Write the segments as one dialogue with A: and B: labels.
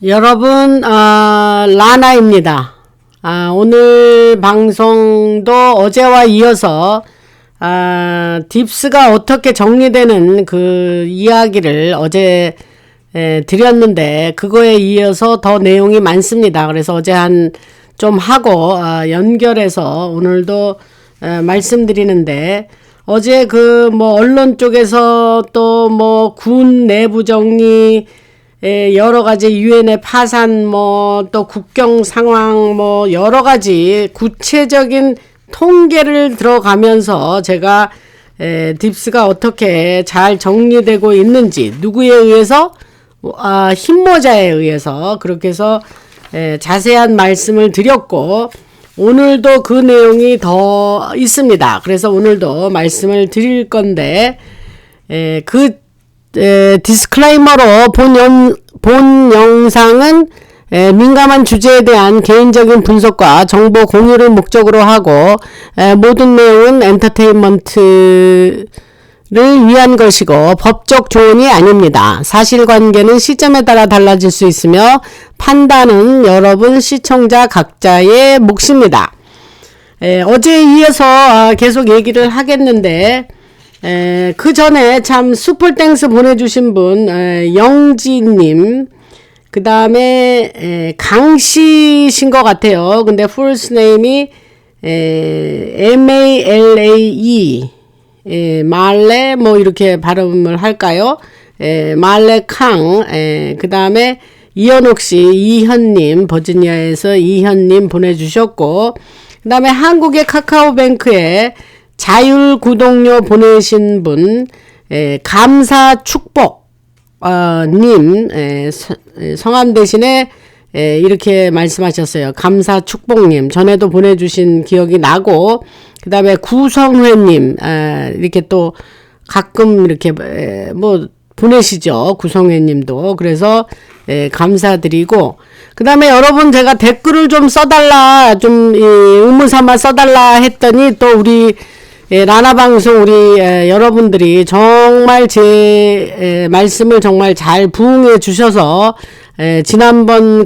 A: 여러분, 라나입니다. 오늘 방송도 어제와 이어서 딥스가 어떻게 정리되는 그 이야기를 어제 드렸는데, 그거에 이어서 더 내용이 많습니다. 그래서 어제 좀 하고 연결해서 오늘도 말씀드리는데, 어제 언론 쪽에서 또 군 내부 정리, 여러 가지 유엔의 파산, 또 국경 상황, 여러 가지 구체적인 통계를 들어가면서 제가 딥스가 어떻게 잘 정리되고 있는지, 누구에 의해서, 힘모자에 의해서 그렇게 해서 자세한 말씀을 드렸고, 오늘도 그 내용이 더 있습니다. 그래서 오늘도 말씀을 드릴 건데, 디스클레이머로 본 영상은 민감한 주제에 대한 개인적인 분석과 정보 공유를 목적으로 하고, 모든 내용은 엔터테인먼트를 위한 것이고 법적 조언이 아닙니다. 사실관계는 시점에 따라 달라질 수 있으며 판단은 여러분 시청자 각자의 몫입니다. 어제에 이어서 계속 얘기를 하겠는데, 그 전에 참 슈퍼땡스 보내주신 분, 영지님, 그 다음에 강씨신 것 같아요. 근데 풀스네임이 MALAE, 말레 이렇게 발음을 할까요? 말레 캉, 그 다음에 이현옥씨, 이현님, 버지니아에서 이현님 보내주셨고, 그 다음에 한국의 카카오뱅크에 자율 구독료 보내신 분, 감사 축복, 님, 성함 대신에, 이렇게 말씀하셨어요. 감사 축복님. 전에도 보내주신 기억이 나고, 그 다음에 구성회님, 이렇게 또 가끔 이렇게, 보내시죠. 구성회님도. 그래서, 감사드리고, 그 다음에 여러분 제가 댓글을 좀 써달라, 의무삼아 써달라 했더니 또 우리, 라나방송 우리 여러분들이 정말 제 말씀을 정말 잘 부응해 주셔서 지난번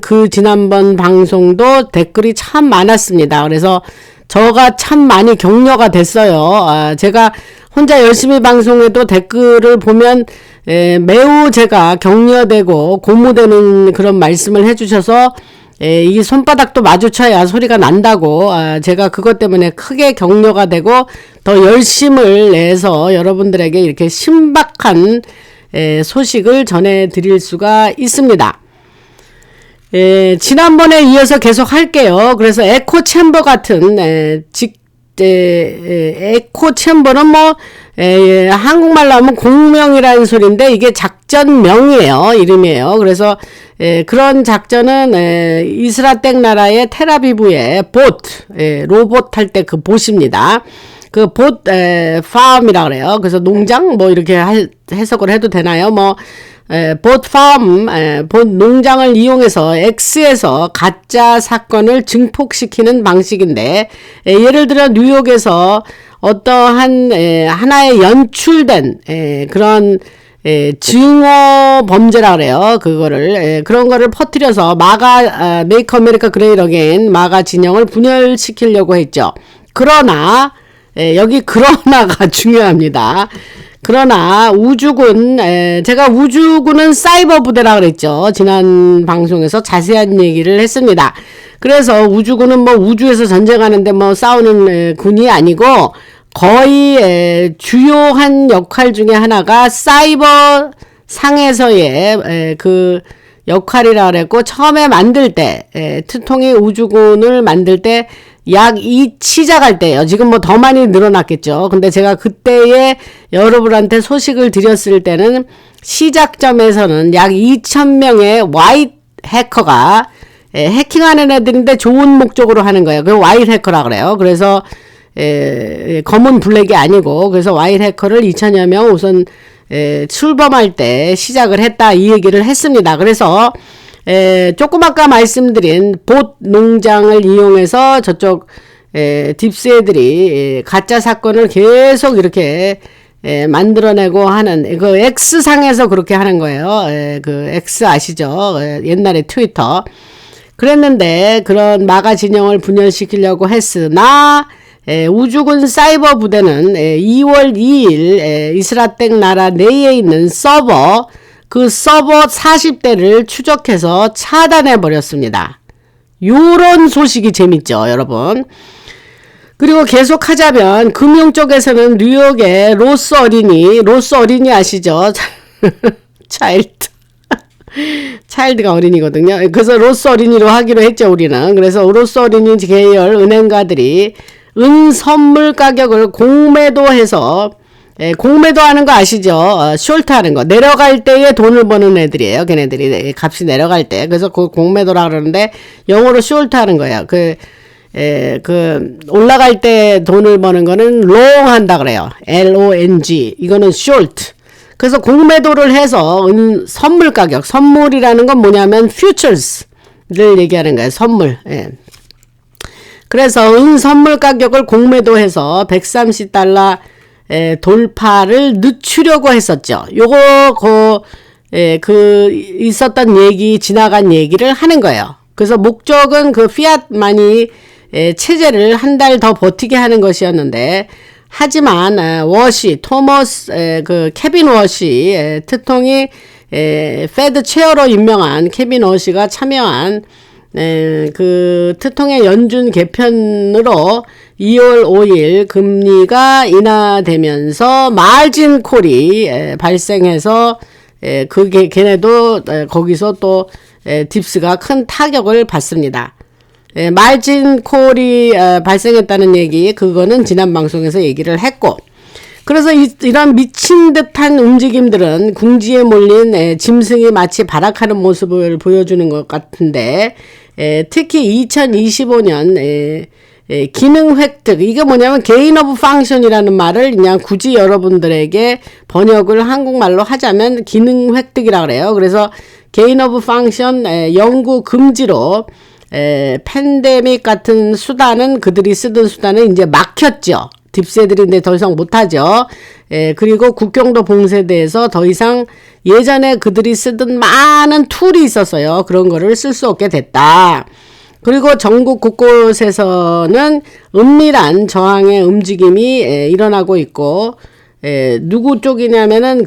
A: 방송도 댓글이 참 많았습니다. 그래서 저가 참 많이 격려가 됐어요. 제가 혼자 열심히 방송해도 댓글을 보면 매우 제가 격려되고 고무되는 그런 말씀을 해주셔서 이 손바닥도 마주쳐야 소리가 난다고, 제가 그것 때문에 크게 격려가 되고 더 열심을 내서 여러분들에게 이렇게 신박한 소식을 전해드릴 수가 있습니다. 지난번에 이어서 계속 할게요. 그래서 에코 챔버 같은 에코 챔버는 한국말로 하면 공명이라는 소리인데 이게 작전명이에요. 이름이에요. 그래서 그런 작전은 이스라엘 나라의 텔아비브의 로봇 할 때 그 봇입니다. 그 팜이라 그래요. 그래서 농장 이렇게 해석을 해도 되나요? 봇 농장을 이용해서 X에서 가짜 사건을 증폭시키는 방식인데, 예를 들어 뉴욕에서 어떠한 하나의 연출된 그런 증오 범죄라 그래요. 그거를 그런 거를 퍼뜨려서 메이크 아메리카 그레이트 어게인 마가 진영을 분열시키려고 했죠. 그러나 여기 그러나가 중요합니다. 그러나 우주군, 제가 우주군은 사이버 부대라 그랬죠. 지난 방송에서 자세한 얘기를 했습니다. 그래서 우주군은 우주에서 전쟁하는데 싸우는 군이 아니고 거의 주요한 역할 중에 하나가 사이버 상에서의 그 역할이라 그랬고, 처음에 만들 때 트통이 우주군을 만들 때 시작할 때요. 지금 더 많이 늘어났겠죠. 근데 제가 그때에 여러분한테 소식을 드렸을 때는 시작점에서는 약 2,000명의 와이트 해커가 해킹하는 애들인데 좋은 목적으로 하는 거예요. 그 와이트 해커라 그래요. 그래서 검은 블랙이 아니고, 그래서 와이트 해커를 2,000여 명 우선 출범할 때 시작을 했다, 이 얘기를 했습니다. 그래서 조금 아까 말씀드린 봇 농장을 이용해서 저쪽 딥스 애들이 가짜 사건을 계속 이렇게 만들어내고 하는 그 X상에서 그렇게 하는 거예요. 그 X 아시죠? 옛날에 트위터. 그랬는데 그런 마가 진영을 분열시키려고 했으나 우주군 사이버 부대는 2월 2일 이스라땡 나라 내에 있는 서버 그 서버 40대를 추적해서 차단해 버렸습니다. 요런 소식이 재밌죠, 여러분. 그리고 계속하자면 금융 쪽에서는 뉴욕의 로스 어린이 아시죠? 차일드가 어린이거든요. 그래서 로스 어린이로 하기로 했죠, 우리는. 그래서 로스 어린이 계열 은행가들이 은 선물 가격을 공매도해서 공매도 하는 거 아시죠? 숄트 하는 거. 내려갈 때에 돈을 버는 애들이에요. 걔네들이 값이 내려갈 때. 그래서 그 공매도라 그러는데 영어로 숄트 하는 거예요. 올라갈 때 돈을 버는 거는 long 한다 그래요. LONG. 이거는 숄트. 그래서 공매도를 해서 선물 가격. 선물이라는 건 뭐냐면 futures를 얘기하는 거예요. 선물. 그래서 선물 가격을 공매도해서 130달러 돌파를 늦추려고 했었죠. 요거 있었던 얘기, 지나간 얘기를 하는 거예요. 그래서 목적은 그 피앗 마니 체제를 한 달 더 버티게 하는 것이었는데, 하지만 토머스 케빈 워시 특통이 페드 체어로 임명한 케빈 워시가 참여한 그 특통의 연준 개편으로 2월 5일 금리가 인하되면서 마진 콜이 발생해서 걔네도 거기서 또 딥스가 큰 타격을 받습니다. 마진 콜이 발생했다는 얘기, 그거는 지난 방송에서 얘기를 했고, 그래서 이런 미친 듯한 움직임들은 궁지에 몰린 짐승이 마치 발악하는 모습을 보여주는 것 같은데, 특히 2025년 기능 획득, 이게 뭐냐면 게인 오브 펑션이라는 말을 그냥 굳이 여러분들에게 번역을 한국말로 하자면 기능 획득이라 그래요. 그래서 게인 오브 펑션 영구 금지로 팬데믹 같은 수단은, 그들이 쓰던 수단은 이제 막혔죠. 딥스애들이 이제 더 이상 못하죠. 그리고 국경도 봉쇄돼서 더 이상 예전에 그들이 쓰던 많은 툴이 있었어요. 그런 거를 쓸 수 없게 됐다. 그리고 전국 곳곳에서는 은밀한 저항의 움직임이 일어나고 있고, 누구 쪽이냐면은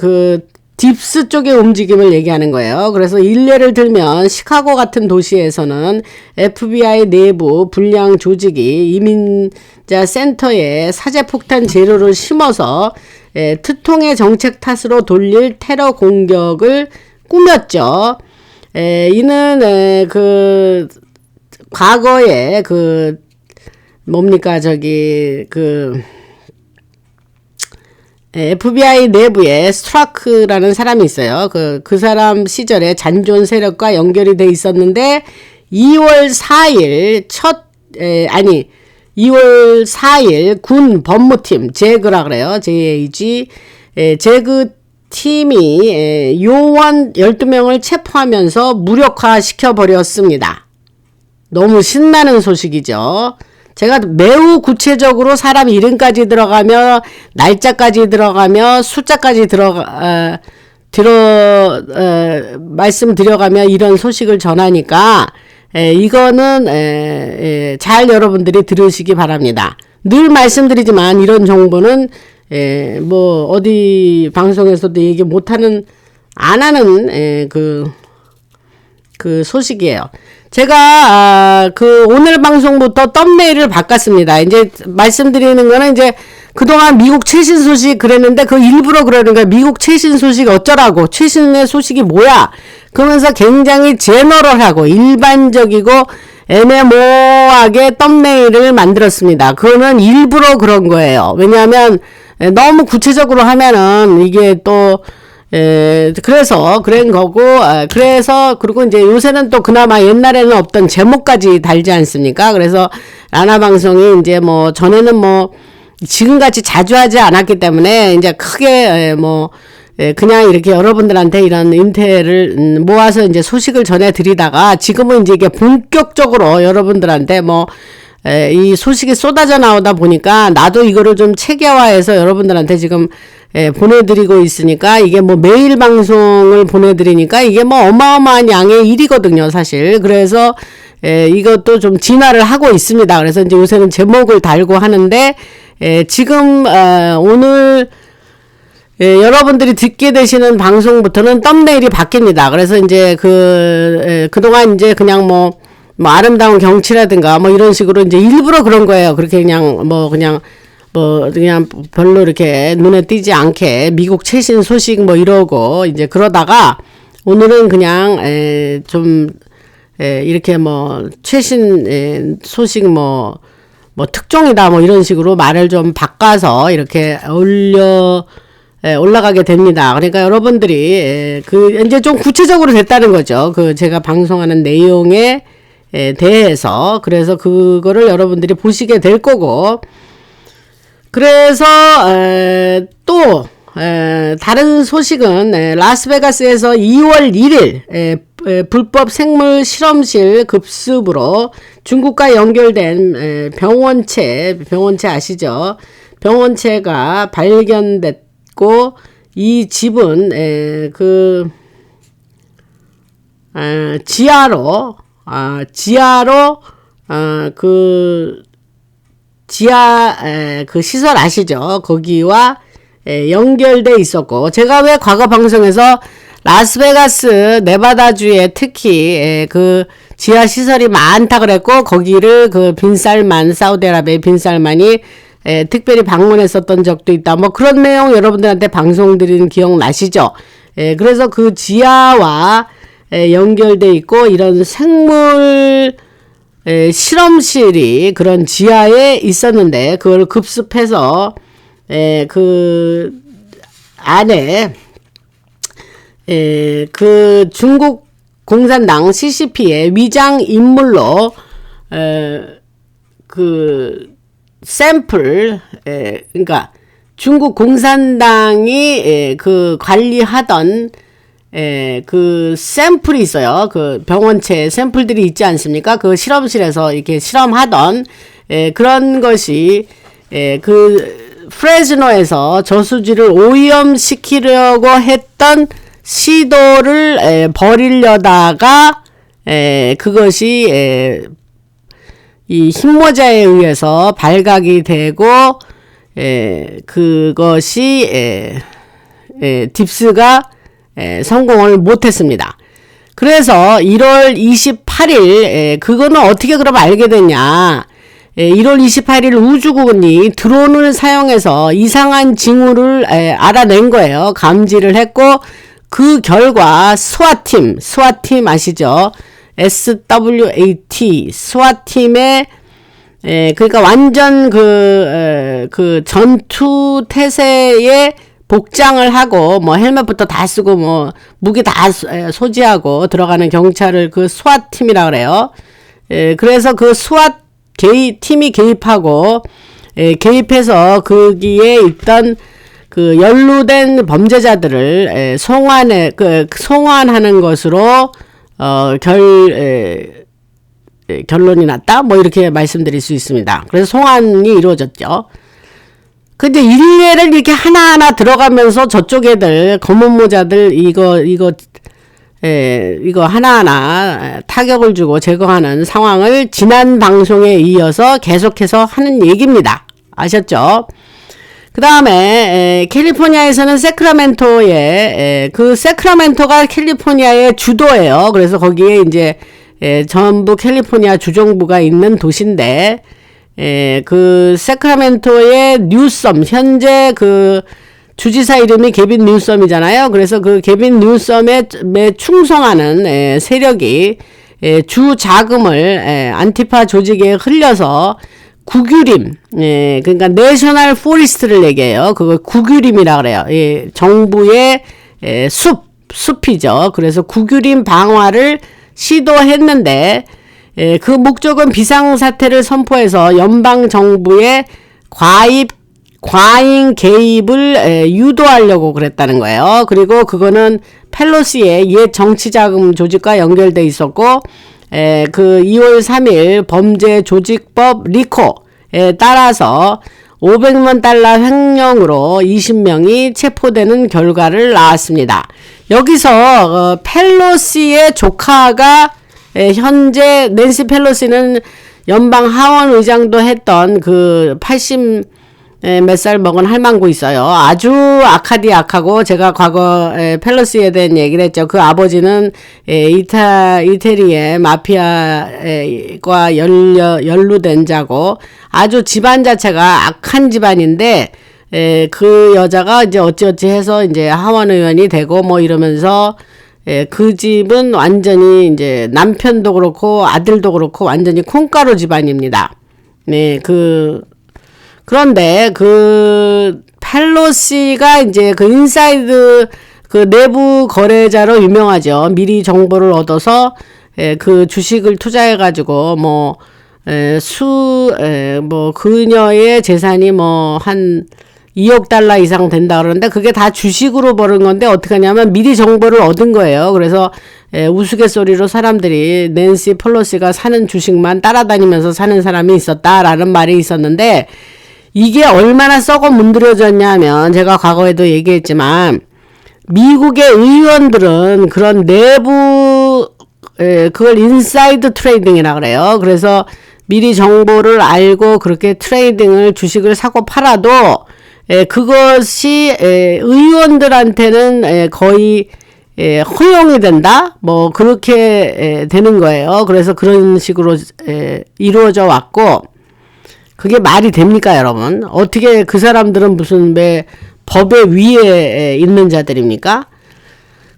A: 딥스 쪽의 움직임을 얘기하는 거예요. 그래서 일례를 들면 시카고 같은 도시에서는 FBI 내부 불량 조직이 이민자 센터에 사제폭탄 재료를 심어서 특통의 정책 탓으로 돌릴 테러 공격을 꾸몄죠. 이는 과거에 FBI 내부에 스트라크라는 사람이 있어요. 그 사람 시절에 잔존 세력과 연결이 돼 있었는데 2월 4일 군 법무팀 제그라 그래요. JAG 제그 팀이 요원 12명을 체포하면서 무력화시켜 버렸습니다. 너무 신나는 소식이죠. 제가 매우 구체적으로 사람 이름까지 들어가며 날짜까지 들어가며 숫자까지 말씀드려가며 이런 소식을 전하니까 이거는 잘 여러분들이 들으시기 바랍니다. 늘 말씀드리지만 이런 정보는 뭐 어디 방송에서도 얘기 못하는 안 하는 그 소식이에요. 제가 오늘 방송부터 썸네일을 바꿨습니다. 이제 말씀드리는 거는 이제 그동안 미국 최신 소식 그랬는데 일부러 그러는 거예요. 미국 최신 소식 어쩌라고, 최신의 소식이 뭐야, 그러면서 굉장히 제너럴하고 일반적이고 애매모호하게 썸네일을 만들었습니다. 그거는 일부러 그런 거예요. 왜냐하면 너무 구체적으로 하면은 이게 또 그래서 그런 거고, 그리고 이제 요새는 또 그나마 옛날에는 없던 제목까지 달지 않습니까? 그래서 라나 방송이 이제 전에는 지금같이 자주 하지 않았기 때문에 이제 크게 그냥 이렇게 여러분들한테 이런 인텔을 모아서 이제 소식을 전해드리다가 지금은 이제 이게 본격적으로 여러분들한테 이 소식이 쏟아져 나오다 보니까 나도 이거를 좀 체계화해서 여러분들한테 지금 보내드리고 있으니까 이게 뭐 매일 방송을 보내드리니까 이게 뭐 어마어마한 양의 일이거든요, 사실. 그래서 이것도 좀 진화를 하고 있습니다. 그래서 이제 요새는 제목을 달고 하는데 지금 오늘 여러분들이 듣게 되시는 방송부터는 썸네일이 바뀝니다. 그래서 이제 그동안 이제 그냥 뭐 아름다운 경치라든가 뭐 이런 식으로 이제 일부러 그런 거예요. 그렇게 그냥 별로 이렇게 눈에 띄지 않게 미국 최신 소식 뭐 이러고 이제 그러다가 오늘은 그냥 이렇게 뭐 최신 소식 뭐 특종이다 뭐 이런 식으로 말을 좀 바꿔서 이렇게 올라가게 됩니다. 그러니까 여러분들이 이제 좀 구체적으로 됐다는 거죠. 제가 방송하는 내용에 대해서. 그래서 그거를 여러분들이 보시게 될 거고, 그래서 또 다른 소식은 라스베가스에서 2월 1일 불법 생물 실험실 급습으로 중국과 연결된 병원체 아시죠? 병원체가 발견됐고, 이 집은 지하로 지하 시설 아시죠? 거기와 연결돼 있었고, 제가 왜 과거 방송에서 라스베가스 네바다주에 특히 지하 시설이 많다 그랬고, 거기를 사우디아라비아의 빈살만이 특별히 방문했었던 적도 있다. 뭐 그런 내용 여러분들한테 방송 드린 기억 나시죠? 그래서 그 지하와 연결돼 있고, 이런 생물 실험실이 그런 지하에 있었는데, 그걸 급습해서 그 안에 중국 공산당 CCP의 위장 인물로 샘플, 그러니까 중국 공산당이 관리하던 샘플이 있어요. 병원체 샘플들이 있지 않습니까? 실험실에서 이렇게 실험하던 그런 것이 프레즈노에서 저수지를 오염시키려고 했던 시도를 벌이려다가 그것이 이 흰모자에 의해서 발각이 되고 그것이 딥스가 성공을 못했습니다. 그래서 1월 28일 그거는 어떻게 그럼 알게 됐냐? 1월 28일 우주국이 드론을 사용해서 이상한 징후를 알아낸 거예요. 감지를 했고, 그 결과 스와팀 아시죠? SWAT 스와팀의 그러니까 완전 전투 태세에 복장을 하고 뭐 헬멧부터 다 쓰고 뭐 무기 다 소지하고 들어가는 경찰을 스와팀이라 그래요. 그래서 스와 팀이 개입하고 개입해서 거기에 있던 연루된 범죄자들을 송환하는 것으로 결론이 났다? 뭐 이렇게 말씀드릴 수 있습니다. 그래서 송환이 이루어졌죠. 근데 일례를 이렇게 하나하나 들어가면서 저쪽 애들, 검은 모자들, 이거 하나하나 타격을 주고 제거하는 상황을 지난 방송에 이어서 계속해서 하는 얘기입니다. 아셨죠? 그 다음에 캘리포니아에서는 세크라멘토에 세크라멘토가 캘리포니아의 주도예요. 그래서 거기에 이제 전부 캘리포니아 주정부가 있는 도시인데 세크라멘토의 뉴섬 현재 주지사 이름이 게빈 뉴섬이잖아요. 그래서 게빈 뉴섬에 충성하는 세력이 주 자금을 안티파 조직에 흘려서 국유림, 그러니까 내셔널 포리스트를 얘기해요. 그걸 국유림이라 그래요. 정부의 숲이죠. 그래서 국유림 방화를 시도했는데 그 목적은 비상사태를 선포해서 연방 정부의 과잉 개입을 유도하려고 그랬다는 거예요. 그리고 그거는 펠로시의 옛 정치자금 조직과 연결돼 있었고 2월 3일 범죄조직법 리코에 따라서 $500만 횡령으로 20명이 체포되는 결과를 나왔습니다. 여기서 펠로시의 조카가 현재 낸시 펠로시는 연방 하원 의장도 했던 그 80 몇 살 먹은 할망구 있어요. 아주 악하고 제가 과거 펠로시에 대한 얘기를 했죠. 그 아버지는 이태리의 마피아과 연루된 자고 아주 집안 자체가 악한 집안인데 그 여자가 이제 어찌어찌 해서 이제 하원 의원이 되고 뭐 이러면서 그 집은 완전히 이제 남편도 그렇고 아들도 그렇고 완전히 콩가루 집안입니다. 네, 그런데 펠로시가 이제 인사이드 내부 거래자로 유명하죠. 미리 정보를 얻어서 그 주식을 투자해가지고 그녀의 재산이 한 $2억 이상 된다 그러는데 그게 다 주식으로 버는 건데 어떻게 하냐면 미리 정보를 얻은 거예요. 그래서 우스갯소리로 사람들이 낸시 펠로시가 사는 주식만 따라다니면서 사는 사람이 있었다라는 말이 있었는데 이게 얼마나 썩어 문드러졌냐면 제가 과거에도 얘기했지만 미국의 의원들은 그런 내부 그걸 인사이드 트레이딩이라 그래요. 그래서 미리 정보를 알고 그렇게 트레이딩을 주식을 사고 팔아도 그것이 의원들한테는 거의 허용이 된다? 그렇게 되는 거예요. 그래서 그런 식으로 이루어져 왔고 그게 말이 됩니까, 여러분? 어떻게 그 사람들은 무슨 법의 위에 있는 자들입니까?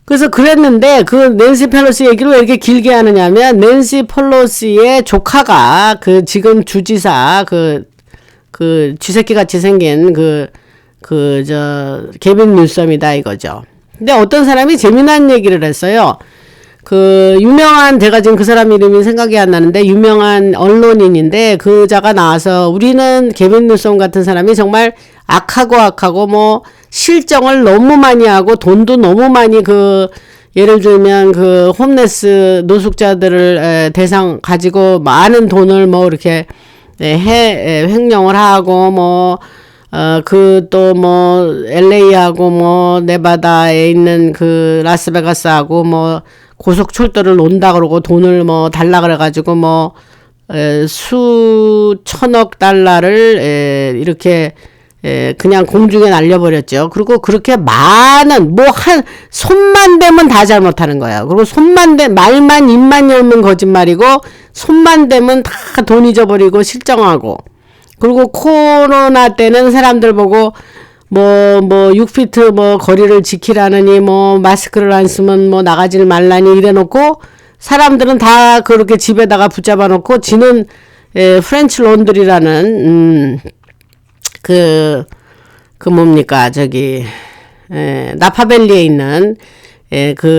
A: 그래서 그랬는데 낸시 펠로시 얘기를 왜 이렇게 길게 하느냐면 낸시 펠로시의 조카가 지금 주지사 쥐새끼 같이 생긴 개빈 뉴섬이다 이거죠. 근데 어떤 사람이 재미난 얘기를 했어요. 유명한, 제가 지금 그 사람 이름이 생각이 안 나는데, 유명한 언론인인데, 그자가 나와서, 우리는 개빈 뉴섬 같은 사람이 정말 악하고, 실정을 너무 많이 하고, 돈도 너무 많이 예를 들면, 홈레스 노숙자들을 대상 가지고, 많은 돈을 이렇게, 횡령을 하고, LA하고, 네바다에 있는 라스베가스하고, 고속철도를 논다 그러고 돈을 달라 그래가지고 수천억 달러를 이렇게 그냥 공중에 날려버렸죠. 그리고 그렇게 많은 손만 대면 다 잘못하는 거예요. 그리고 말만 입만 열면 거짓말이고 손만 대면 다 돈 잊어버리고 실정하고. 그리고 코로나 때는 사람들 보고 6피트 거리를 지키라느니 마스크를 안 쓰면 나가질 말라니 이래놓고 사람들은 다 그렇게 집에다가 붙잡아 놓고 지는 프렌치 론드리라는 나파밸리에 있는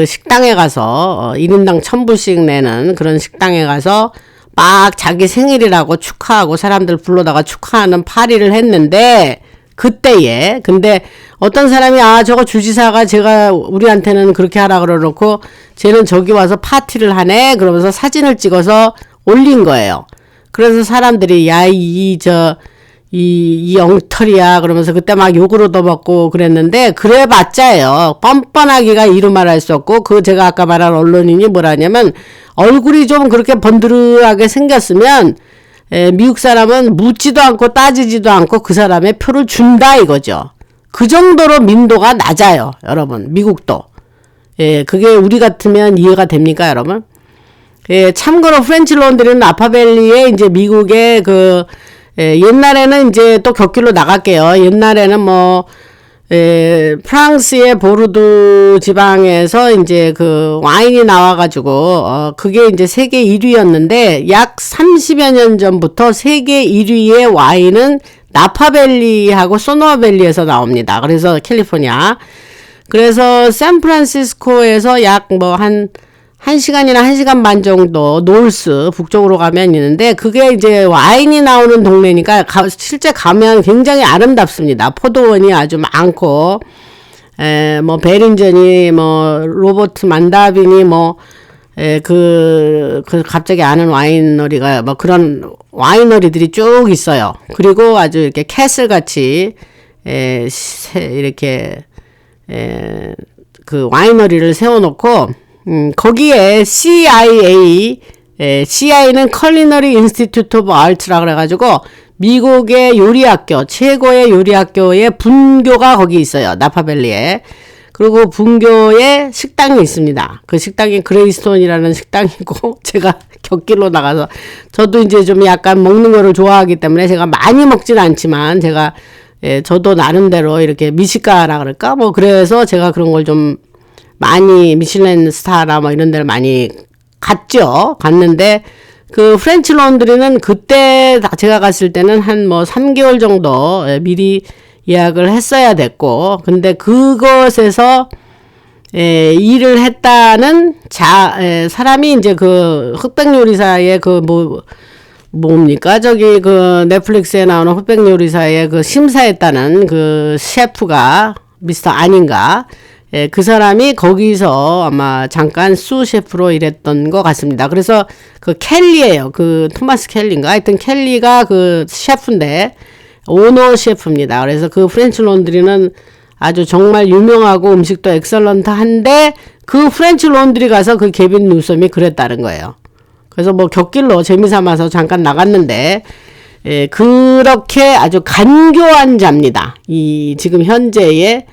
A: 식당에 가서 1인당 1,000불씩 내는 그런 식당에 가서 막 자기 생일이라고 축하하고 사람들 불러다가 축하하는 파리를 했는데 근데 어떤 사람이 저거 주지사가 우리한테는 그렇게 하라 그러놓고 쟤는 저기 와서 파티를 하네 그러면서 사진을 찍어서 올린 거예요. 그래서 사람들이 이 엉터리야 그러면서 그때 막 욕을 얻어먹고 그랬는데 그래봤자예요. 뻔뻔하기가 이루 말할 수 없고 제가 아까 말한 언론인이 뭐라냐면 얼굴이 좀 그렇게 번드르하게 생겼으면 미국 사람은 묻지도 않고 따지지도 않고 그 사람의 표를 준다 이거죠. 그 정도로 민도가 낮아요, 여러분. 미국도. 그게 우리 같으면 이해가 됩니까, 여러분? 참고로 프렌치 론드리는 나파밸리에 이제 미국의 옛날에는 이제 또 곁길로 나갈게요. 옛날에는 프랑스의 보르두 지방에서 이제 와인이 나와가지고, 그게 이제 세계 1위였는데, 약 30여 년 전부터 세계 1위의 와인은 나파밸리하고 소노아밸리에서 나옵니다. 그래서 캘리포니아. 그래서 샌프란시스코에서 약 1시간이나 1시간 반 정도 노스 북쪽으로 가면 있는데 그게 이제 와인이 나오는 동네니까 실제 가면 굉장히 아름답습니다. 포도원이 아주 많고 베린전이 로버트 만다빈이 갑자기 아는 와이너리가, 뭐 그런 와이너리들이 쭉 있어요. 그리고 아주 이렇게 캐슬 같이, 이렇게, 그 와이너리를 세워놓고, 거기에 CIA는 Culinary Institute of Art라 그래가지고, 미국의 요리학교, 최고의 요리학교의 분교가 거기 있어요. 나파밸리에. 그리고 분교에 식당이 있습니다. 그 식당이 그레이스톤이라는 식당이고, 제가 곁길로 나가서, 저도 이제 좀 약간 먹는 거를 좋아하기 때문에 제가 많이 먹진 않지만, 저도 나름대로 이렇게 미식가라 그럴까? 뭐, 그래서 제가 그런 걸 좀 많이, 미슐랭 스타나 뭐 이런 데를 많이 갔는데, 그 프렌치 론드리는 그때 제가 갔을 때는 한 뭐 3개월 정도 미리 예약을 했어야 됐고, 근데 그것에서 일을 했다는 사람이 이제 그 흑백 요리사의 뭡니까? 저기 그 넷플릭스에 나오는 흑백 요리사의 그 심사했다는 그 셰프가 미스터 아닌가? 그 사람이 거기서 아마 잠깐 수 셰프로 일했던 것 같습니다. 그래서 그 켈리예요. 그 토마스 켈리인가? 하여튼 켈리가 그 셰프인데, 오너 셰프입니다. 그래서 그 프렌치 론드리는 아주 정말 유명하고 음식도 엑설런트한데, 그 프렌치 론드리 가서 그 케빈 뉴섬이 그랬다는 거예요. 그래서 뭐 곁길로 재미삼아서 잠깐 나갔는데, 그렇게 아주 간교한 자입니다. 지금 현재의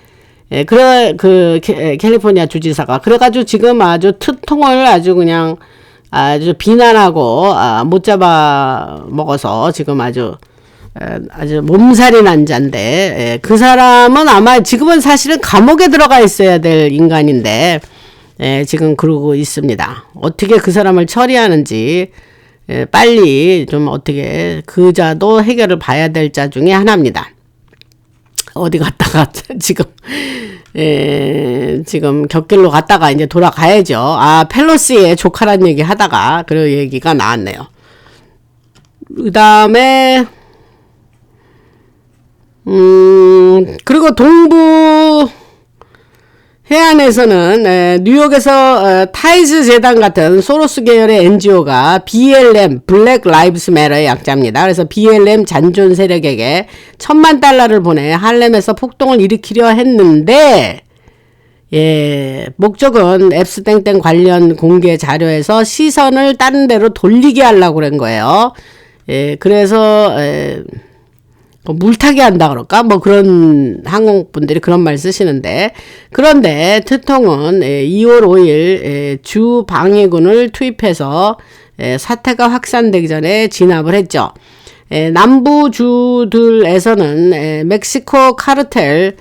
A: 캘리포니아 주지사가. 그래가지고 지금 아주 트통을 아주 그냥 아주 비난하고, 못 잡아 먹어서 지금 아주 몸살이 난 자인데, 그 사람은 아마 지금은 사실은 감옥에 들어가 있어야 될 인간인데, 지금 그러고 있습니다. 어떻게 그 사람을 처리하는지, 빨리 좀 어떻게 그 자도 해결을 봐야 될 자 중에 하나입니다. 어디 갔다가 지금 곁길로 갔다가 이제 돌아가야죠. 펠로시의 조카란 얘기 하다가 그 얘기가 나왔네요. 그 다음에 그리고 동부 해안에서는 뉴욕에서 타이즈 재단 같은 소로스 계열의 NGO가 BLM, 블랙 라이브스 매러의 약자입니다. 그래서 BLM 잔존 세력에게 $10,000,000를 보내 할렘에서 폭동을 일으키려 했는데, 목적은 앱스땡땡 관련 공개 자료에서 시선을 다른 데로 돌리게 하려고 그런 거예요. 그래서 물타기 한다 그럴까? 뭐 그런 항공분들이 그런 말 쓰시는데, 그런데 트통은 2월 5일 주 방해군을 투입해서 사태가 확산되기 전에 진압을 했죠. 남부주들에서는 멕시코 카르텔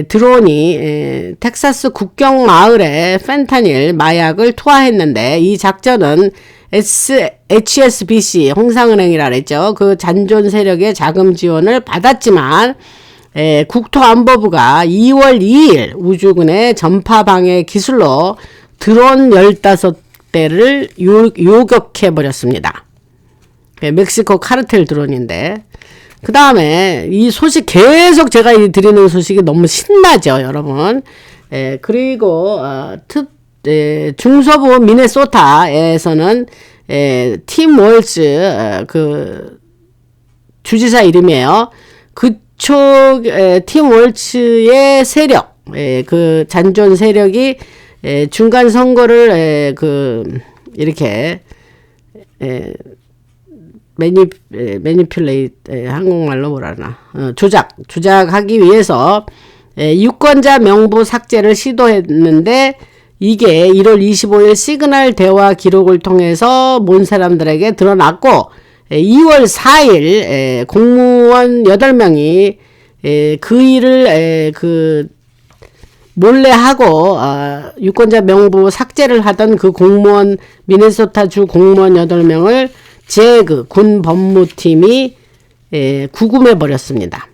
A: 드론이 텍사스 국경 마을에 펜타닐 마약을 투하했는데, 이 작전은 HSBC 홍상은행이라 그랬죠. 그 잔존 세력의 자금 지원을 받았지만, 국토안보부가 2월 2일 우주군의 전파 방해 기술로 드론 15대를 요격해 버렸습니다. 멕시코 카르텔 드론인데, 그 다음에 이 소식 계속 제가 드리는 소식이 너무 신나죠, 여러분. 그리고 중서부 미네소타에서는 팀 월츠 그 주지사 이름이에요. 그쪽 팀 월츠의 세력, 그 잔존 세력이 중간 선거를 이렇게 매니플레이트, 한국말로 뭐라나, 조작하기 위해서 유권자 명부 삭제를 시도했는데, 이게 1월 25일 시그널 대화 기록을 통해서 몬 사람들에게 드러났고, 2월 4일 공무원 8명이 그 일을 몰래 하고 유권자 명부 삭제를 하던 그 공무원, 미네소타주 공무원 8명을 군 법무팀이 구금해 버렸습니다.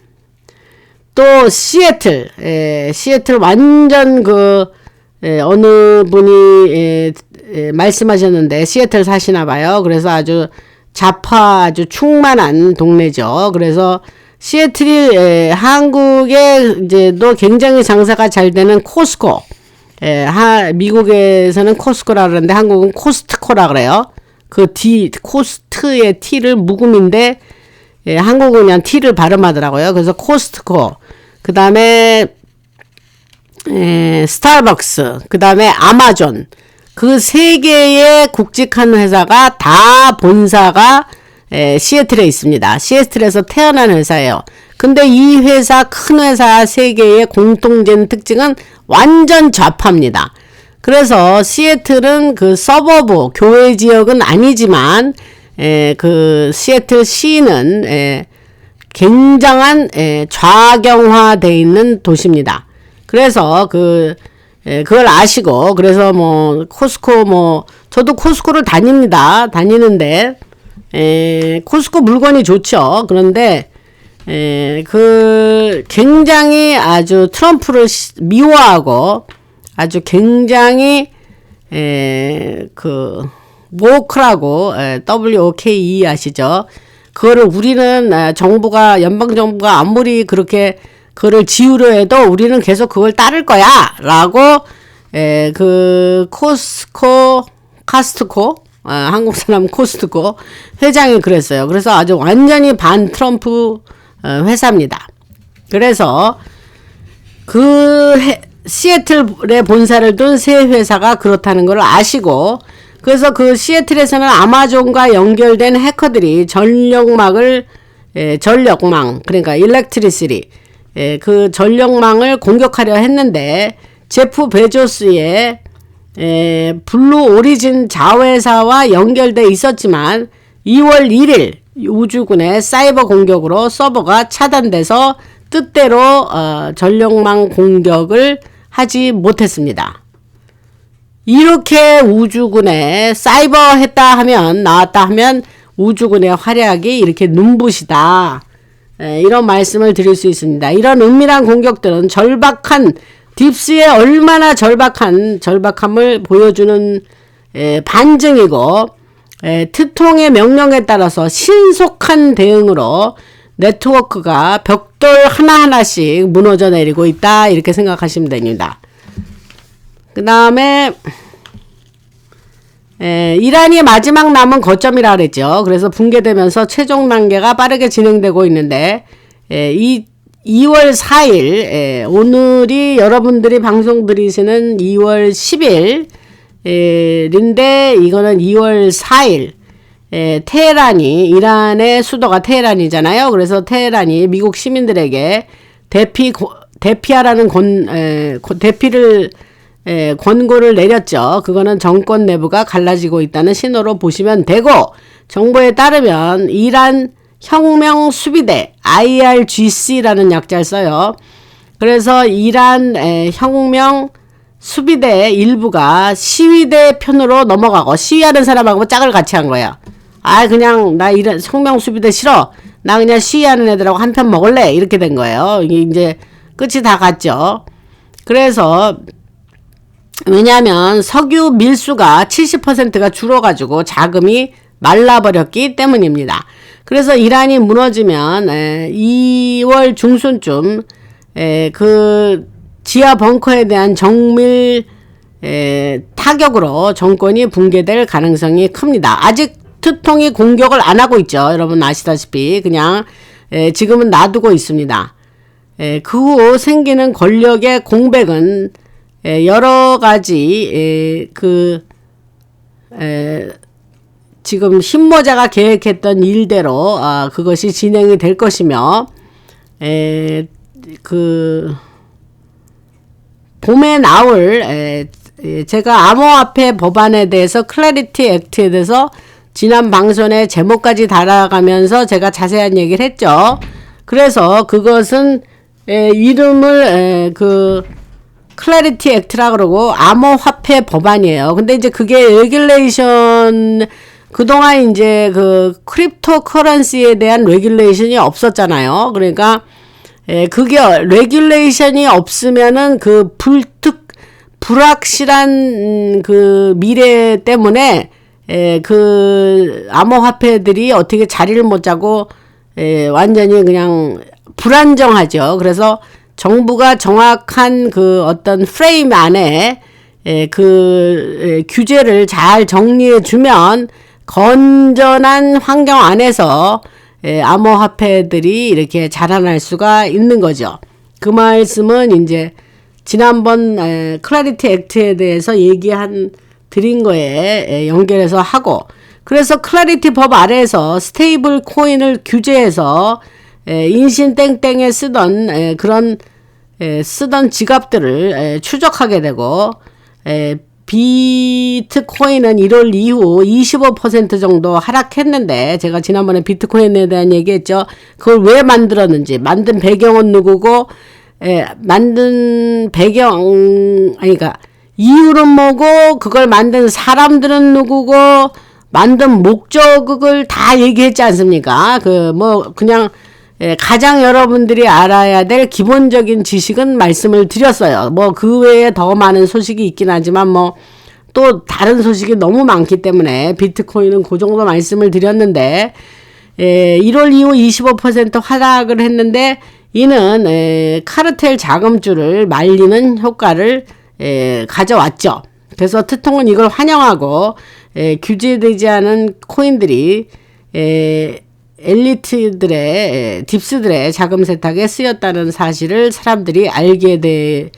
A: 또 시애틀 완전 어느 분이 말씀하셨는데, 시애틀 사시나 봐요. 그래서 아주 좌파 아주 충만한 동네죠. 그래서 시애틀이 한국에 이제도 굉장히 장사가 잘 되는 코스코, 미국에서는 코스코라 그러는데 한국은 코스트코라 그래요. 그 코스트의 T를 묵음인데 한국은 그냥 T를 발음하더라고요. 그래서 코스트코, 그 다음에 스타벅스, 그 다음에 아마존, 그 세 개의 굵직한 회사가 다 본사가 시애틀에 있습니다. 시애틀에서 태어난 회사예요. 근데 이 회사, 큰 회사 세 개의 공통된 특징은 완전 좌파입니다. 그래서 시애틀은 그 서버브, 교외 지역은 아니지만, 그 시애틀 시는 굉장한 좌경화되어 있는 도시입니다. 그래서 그걸 아시고, 그래서 코스코 저도 코스코를 다니는데, 코스코 물건이 좋죠. 그런데, 굉장히 아주 트럼프를 미워하고, 아주 굉장히, 워크라고, WOKE 아시죠? 그거를 우리는, 연방정부가 아무리 그렇게, 그거를 지우려 해도 우리는 계속 그걸 따를 거야! 라고, 카스트코, 한국 사람 코스트코 회장이 그랬어요. 그래서 아주 완전히 반 트럼프 회사입니다. 그래서 시애틀에 본사를 둔 세 회사가 그렇다는 걸 아시고, 그래서 그 시애틀에서는 아마존과 연결된 해커들이 전력망, 그러니까 일렉트리시티, 그 전력망을 공격하려 했는데, 제프 베조스의 블루 오리진 자회사와 연결돼 있었지만 2월 1일 우주군의 사이버 공격으로 서버가 차단돼서 뜻대로 전력망 공격을 하지 못했습니다. 이렇게 우주군의 사이버 나왔다 하면 우주군의 활약이 이렇게 눈부시다. 이런 말씀을 드릴 수 있습니다. 이런 은밀한 공격들은 딥스의 얼마나 절박함을 보여주는 반증이고, 트통의 명령에 따라서 신속한 대응으로 네트워크가 벽돌 하나하나씩 무너져 내리고 있다, 이렇게 생각하시면 됩니다. 그 다음에 이란이 마지막 남은 거점이라 그랬죠. 그래서 붕괴되면서 최종 단계가 빠르게 진행되고 있는데, 2월 4일, 오늘이 여러분들이 방송 들으시는 2월 10일인데, 이거는 2월 4일, 테헤란이, 이란의 수도가 테헤란이잖아요. 그래서 테헤란이 미국 시민들에게 대피하라는 대피를, 권고를 내렸죠. 그거는 정권 내부가 갈라지고 있다는 신호로 보시면 되고, 정보에 따르면 이란 혁명 수비대 IRGC라는 약자를 써요. 그래서 이란 혁명 수비대 일부가 시위대 편으로 넘어가고, 시위하는 사람하고 짝을 같이 한 거예요. 그냥 나 이런 혁명 수비대 싫어. 나 그냥 시위하는 애들하고 한 편 먹을래. 이렇게 된 거예요. 이게 이제 끝이 다 갔죠. 그래서 왜냐하면 석유 밀수가 70%가 줄어가지고 자금이 말라버렸기 때문입니다. 그래서 이란이 무너지면 2월 중순쯤 그 지하 벙커에 대한 정밀 타격으로 정권이 붕괴될 가능성이 큽니다. 아직 트통이 공격을 안 하고 있죠. 여러분 아시다시피 그냥 지금은 놔두고 있습니다. 그 후 생기는 권력의 공백은 여러 가지 지금 신모자가 계획했던 일대로 그것이 진행이 될 것이며, 봄에 나올 제가 암호화폐 법안에 대해서 클래리티 액트에 대해서 지난 방송에 제목까지 달아가면서 제가 자세한 얘기를 했죠. 그래서 그것은 이름을 클래리티 액트라 그러고 암호화폐 법안이에요. 근데 이제 그게 레귤레이션, 그동안 이제 크립토 커런시에 대한 레귤레이션이 없었잖아요. 그러니까 그게 레귤레이션이 없으면은 불확실한 미래 때문에 암호화폐들이 어떻게 자리를 못 잡고 완전히 그냥 불안정하죠. 그래서 정부가 정확한 어떤 프레임 안에 규제를 잘 정리해 주면 건전한 환경 안에서 암호화폐들이 이렇게 자라날 수가 있는 거죠. 그 말씀은 이제 지난번 클래리티 액트에 대해서 드린 거에 연결해서 하고, 그래서 클래리티 법 아래에서 스테이블 코인을 규제해서 인신 땡땡에 쓰던 쓰던 지갑들을 추적하게 되고, 비트코인은 1월 이후 25% 정도 하락했는데, 제가 지난번에 비트코인에 대한 얘기했죠. 그걸 왜 만들었는지, 만든 배경은 누구고, 그러니까 이유는 뭐고, 그걸 만든 사람들은 누구고, 만든 목적을 다 얘기했지 않습니까? 그냥 가장 여러분들이 알아야 될 기본적인 지식은 말씀을 드렸어요. 그 외에 더 많은 소식이 있긴 하지만 또 다른 소식이 너무 많기 때문에 비트코인은 그 정도 말씀을 드렸는데, 1월 이후 25% 하락을 했는데, 이는 카르텔 자금줄을 말리는 효과를 가져왔죠. 그래서 트통은 이걸 환영하고, 규제되지 않은 코인들이 엘리트들의 딥스들의 자금 세탁에 쓰였다는 사실을 사람들이 알게 될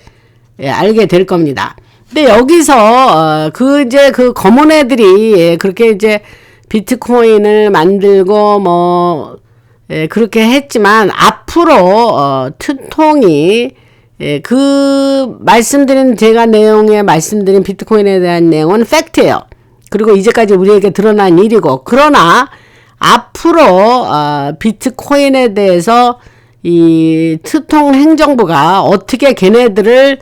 A: 겁니다. 근데 여기서 그 검은 애들이 그렇게 이제 비트코인을 만들고 그렇게 했지만, 앞으로 트통이 제가 말씀드린 비트코인에 대한 내용은 팩트예요. 그리고 이제까지 우리에게 드러난 일이고, 그러나 앞으로 비트코인에 대해서 이 트통 행정부가 어떻게 걔네들을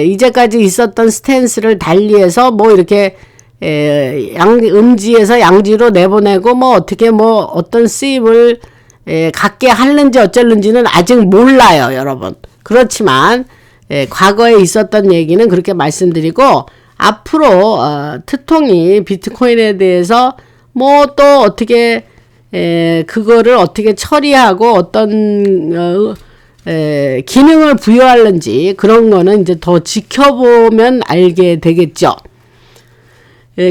A: 이제까지 있었던 스탠스를 달리해서 이렇게 음지에서 양지로 내보내고 어떻게 어떤 쓰임을 갖게 하는지 어쩔는지는 아직 몰라요, 여러분. 그렇지만 과거에 있었던 얘기는 그렇게 말씀드리고, 앞으로 트통이 비트코인에 대해서 또 어떻게 그거를 어떻게 처리하고 어떤 기능을 부여하는지, 그런 거는 이제 더 지켜보면 알게 되겠죠.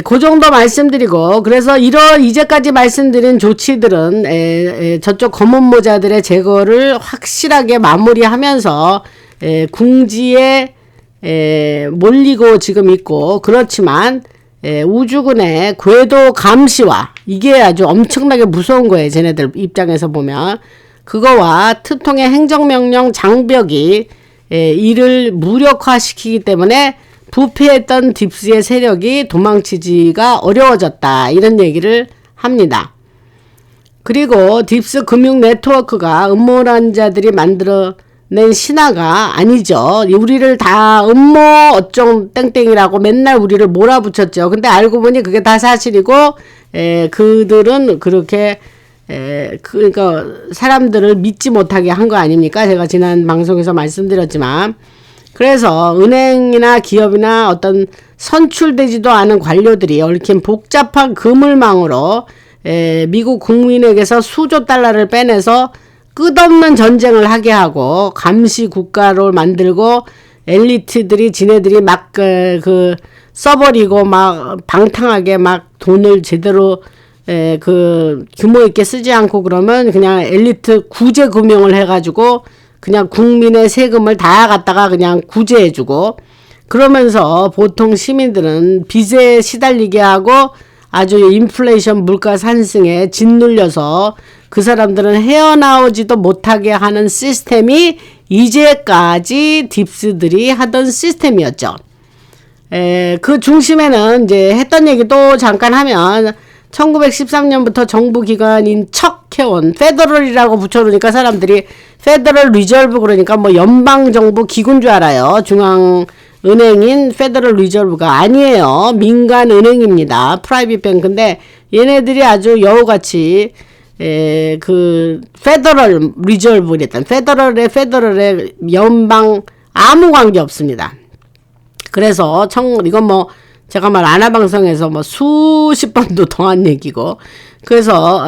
A: 그 정도 말씀드리고, 그래서 이제까지 말씀드린 조치들은 저쪽 검은 모자들의 제거를 확실하게 마무리하면서 궁지에 몰리고 지금 있고, 그렇지만 우주군의 궤도 감시와, 이게 아주 엄청나게 무서운 거예요. 쟤네들 입장에서 보면. 그거와 트통의 행정명령 장벽이 이를 무력화시키기 때문에 부패했던 딥스의 세력이 도망치기가 어려워졌다, 이런 얘기를 합니다. 그리고 딥스 금융 네트워크가 음모란 자들이 만들어낸 신화가 아니죠. 우리를 다 음모 어쩜 땡땡이라고 맨날 우리를 몰아붙였죠. 근데 알고 보니 그게 다 사실이고, 그들은 그렇게 그러니까 사람들을 믿지 못하게 한 거 아닙니까? 제가 지난 방송에서 말씀드렸지만. 그래서 은행이나 기업이나 어떤 선출되지도 않은 관료들이 얽힌 복잡한 그물망으로 미국 국민에게서 수조 달러를 빼내서 끝없는 전쟁을 하게 하고, 감시 국가로 만들고, 엘리트들이 지네들이 막 써버리고 방탕하게 돈을 제대로 규모 있게 쓰지 않고, 그러면 그냥 엘리트 구제 금융을 해가지고 그냥 국민의 세금을 다 갖다가 그냥 구제해주고, 그러면서 보통 시민들은 빚에 시달리게 하고 아주 인플레이션 물가 상승에 짓눌려서 그 사람들은 헤어나오지도 못하게 하는 시스템이 이제까지 딥스들이 하던 시스템이었죠. 그 중심에는 이제 했던 얘기도 잠깐 하면, 1913년부터 정부 기관인 척해온, 페더럴이라고 붙여놓으니까 사람들이 페더럴 리저브, 그러니까 연방정부 기구인 줄 알아요. 중앙은행인 페더럴 리저브가 아니에요. 민간은행입니다. 프라이빗 뱅크인데, 얘네들이 아주 여우같이 페더럴 리저브랬던, 페더럴의 연방 아무 관계 없습니다. 그래서 이건 제가 아나방송에서 수십 번도 더 한 얘기고, 그래서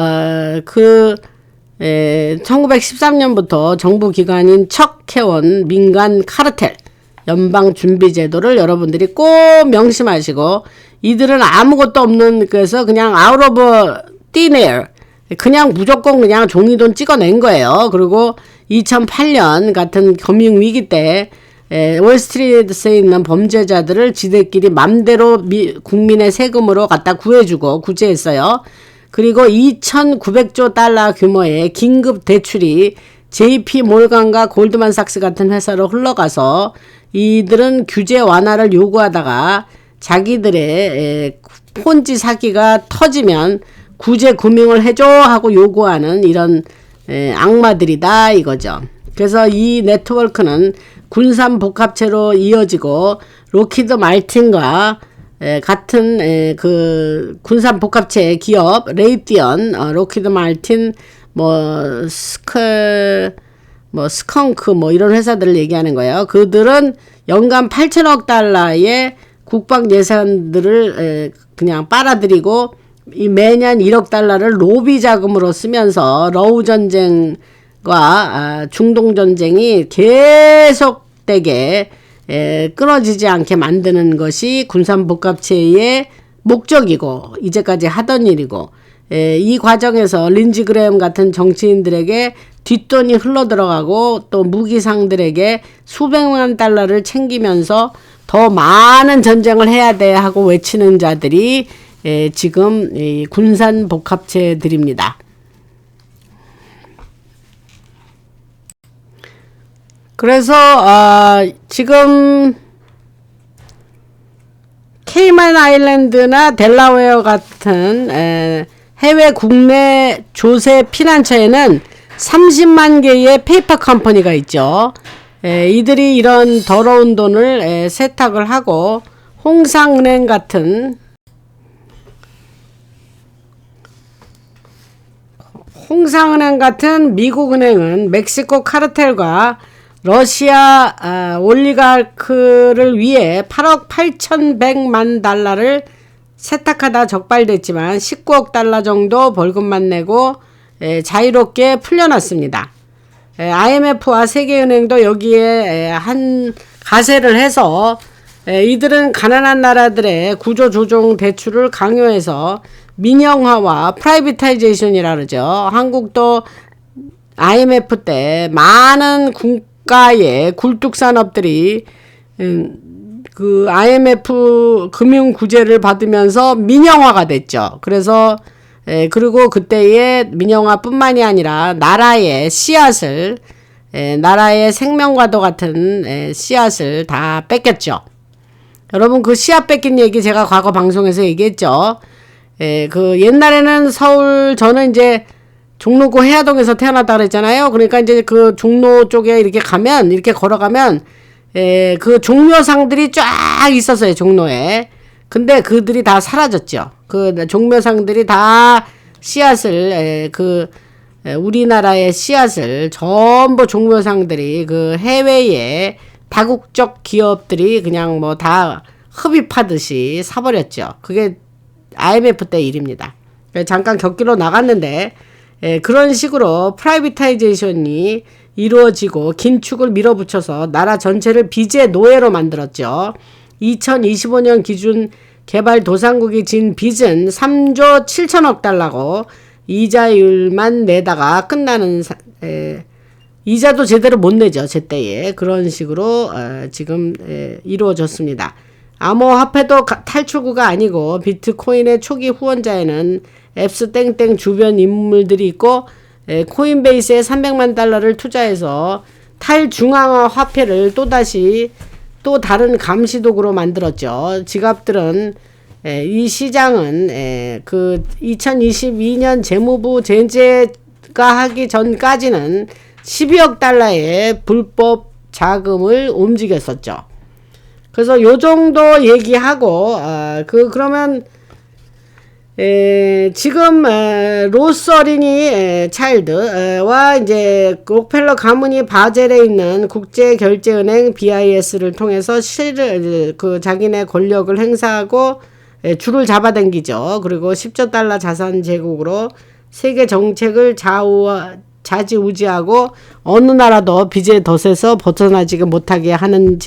A: 1913년부터 정부 기관인 척해온 민간 카르텔, 연방준비제도를 여러분들이 꼭 명심하시고, 이들은 아무것도 없는, 그래서 그냥 out of thin air, 그냥 무조건 그냥 종이돈 찍어낸 거예요. 그리고 2008년 같은 금융위기 때 월스트리트에 있는 범죄자들을 지들끼리 맘대로 국민의 세금으로 갖다 구해주고 구제했어요. 그리고 2,900조 달러 규모의 긴급 대출이 JP 몰간과 골드만삭스 같은 회사로 흘러가서 이들은 규제 완화를 요구하다가 자기들의 폰지 사기가 터지면 구제 금융을 해줘 하고 요구하는 이런 악마들이다 이거죠. 그래서 이 네트워크는 군산 복합체로 이어지고 로키드 말틴과 같은 그 군산 복합체 기업 레이티언, 로키드 말틴, 스컹크 이런 회사들을 얘기하는 거예요. 그들은 연간 8천억 달러의 국방 예산들을 그냥 빨아들이고 이 매년 1억 달러를 로비 자금으로 쓰면서 러우 전쟁과 중동 전쟁이 계속되게 끊어지지 않게 만드는 것이 군산 복합체의 목적이고 이제까지 하던 일이고, 이 과정에서 린지 그레엄 같은 정치인들에게 뒷돈이 흘러들어가고 또 무기상들에게 수백만 달러를 챙기면서 더 많은 전쟁을 해야 돼 하고 외치는 자들이 지금 이 군산 복합체들입니다. 그래서 지금 케이만 아일랜드나 델라웨어 같은 해외 국내 조세 피난처에는 30만 개의 페이퍼 컴퍼니가 있죠. 이들이 이런 더러운 돈을 세탁을 하고 홍상은행 같은 미국 은행은 멕시코 카르텔과 러시아 올리가르크를 위해 8억 8,100만 달러를 세탁하다 적발됐지만 19억 달러 정도 벌금만 내고 자유롭게 풀려났습니다. IMF와 세계은행도 여기에 한 가세를 해서 이들은 가난한 나라들의 구조조정 대출을 강요해서 민영화와 프라이빗타이제이션이라 그러죠. 한국도 IMF 때 많은 국가의 굴뚝산업들이 그 IMF 금융 구제를 받으면서 민영화가 됐죠. 그래서 그리고 그때의 민영화뿐만이 아니라 나라의 씨앗을 나라의 생명과도 같은 씨앗을 다 뺏겼죠. 여러분 그 씨앗 뺏긴 얘기 제가 과거 방송에서 얘기했죠. 그 옛날에는 저는 이제 종로구 해화동에서 태어났다 그랬잖아요. 그러니까 이제 그 종로 쪽에 이렇게 가면, 이렇게 걸어가면, 그 종묘상들이 쫙 있었어요, 종로에. 근데 그들이 다 사라졌죠. 그 종묘상들이 다 씨앗을, 우리나라의 씨앗을 전부 종묘상들이 그 해외의 다국적 기업들이 그냥 뭐 다 흡입하듯이 사버렸죠. 그게 IMF 때 일입니다. 잠깐 격기로 나갔는데, 그런 식으로 프라이빗타이제이션이 이루어지고 긴축을 밀어붙여서 나라 전체를 빚의 노예로 만들었죠. 2025년 기준 개발도상국이 진 빚은 3조 7천억 달러고 이자율만 내다가 끝나는 이자도 제대로 못 내죠. 제때에. 그런 식으로 지금 이루어졌습니다. 암호화폐도 탈출구가 아니고 비트코인의 초기 후원자에는 앱스 땡땡 주변 인물들이 있고 코인베이스에 300만 달러를 투자해서 탈중앙화 화폐를 또 다른 감시도구로 만들었죠. 지갑들은 이 시장은 그 2022년 재무부 제재가 하기 전까지는 12억 달러의 불법 자금을 움직였었죠. 그래서 요 정도 얘기하고 그러면 지금 로스 어린이 차일드와 이제 록펠러 가문이 바젤에 있는 국제결제은행 BIS를 통해서 자기네 권력을 행사하고 줄을 잡아당기죠. 그리고 10조 달러 자산 제국으로 세계 정책을 좌지우지하고 어느 나라도 빚의 덫에서 벗어나지 못하게 하는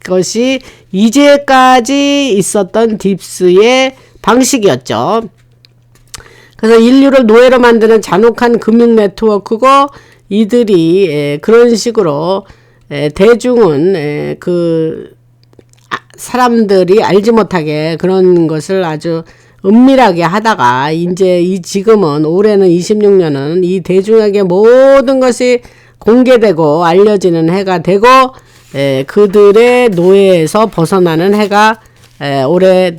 A: 것이 이제까지 있었던 딥스의 방식이었죠. 그래서 인류를 노예로 만드는 잔혹한 금융 네트워크고, 이들이 그런 식으로 대중은 사람들이 알지 못하게 그런 것을 아주 은밀하게 하다가 이제 지금은 올해는 26년은 이 대중에게 모든 것이 공개되고 알려지는 해가 되고, 그들의 노예에서 벗어나는 해가 올해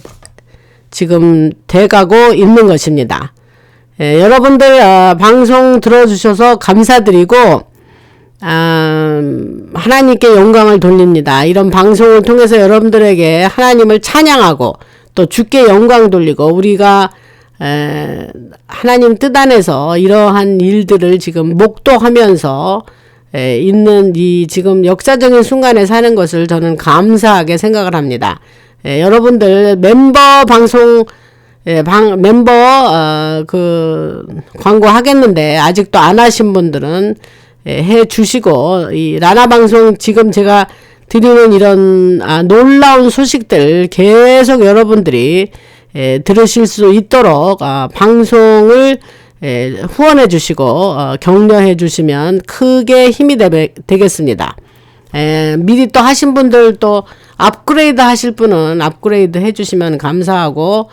A: 지금 돼가고 있는 것입니다. 여러분들 방송 들어주셔서 감사드리고, 하나님께 영광을 돌립니다. 이런 방송을 통해서 여러분들에게 하나님을 찬양하고 또 주께 영광 돌리고, 우리가 하나님 뜻 안에서 이러한 일들을 지금 목도하면서 있는 이 지금 역사적인 순간에 사는 것을 저는 감사하게 생각을 합니다. 여러분들 멤버 방송 멤버 광고 하겠는데 아직도 안 하신 분들은 해 주시고, 이 라나 방송 지금 제가 드리는 이런 놀라운 소식들 계속 여러분들이 들으실 수 있도록 방송을 후원해 주시고 격려해 주시면 크게 힘이 되겠습니다. 미리 또 하신 분들, 또 업그레이드 하실 분은 업그레이드 해 주시면 감사하고,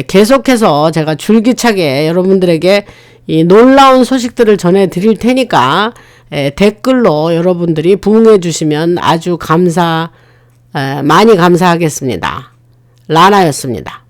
A: 계속해서 제가 줄기차게 여러분들에게 이 놀라운 소식들을 전해 드릴 테니까 댓글로 여러분들이 부응해 주시면 아주 많이 감사하겠습니다. 라나였습니다.